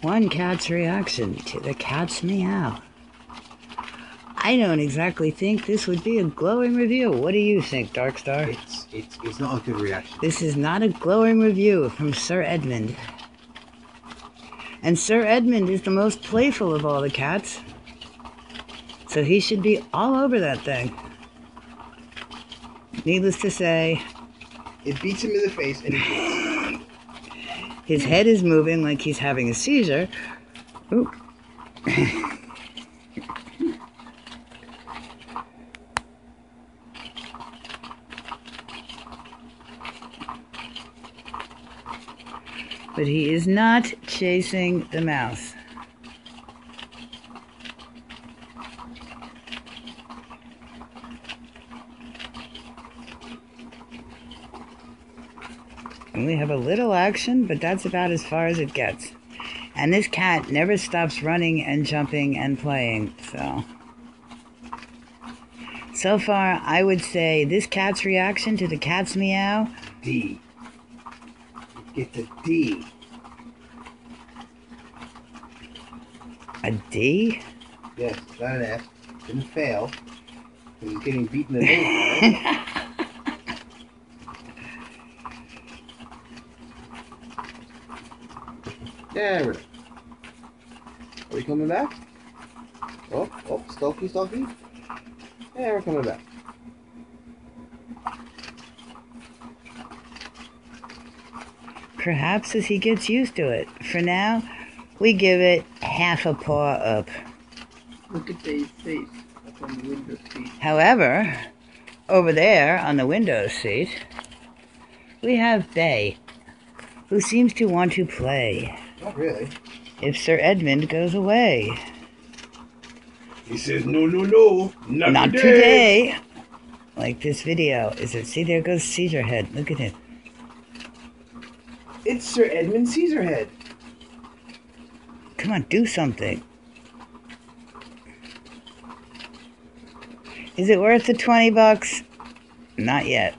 one cat's reaction to the cat's meow. I don't exactly think this would be a glowing review. What do you think, Darkstar? It's not a good reaction. This is not a glowing review from Sir Edmund. And Sir Edmund is the most playful of all the cats. So he should be all over that thing. Needless to say, it beats him in the face and his head is moving like he's having a seizure. Ooh. But he is not chasing the mouse. We have a little action, but that's about as far as it gets. And this cat never stops running and jumping and playing, so far, I would say this cat's reaction to the cat's meow. D. Get the D. A D? Yes, not an F. Didn't fail. Because he's getting beaten in the nose. There we go. Are we coming back? Oh, Stalky. Yeah, we're coming back. Perhaps as he gets used to it. For now, we give it half a paw up. Look at Dave's face up on the window seat. However, over there on the window seat, we have Bay, who seems to want to play. Not really. If Sir Edmund goes away. He says, no, not today. Like this video. See, there goes Caesar Head. Look at him. It's Sir Edmund Caesarhead. Come on, do something. Is it worth the $20? Not yet.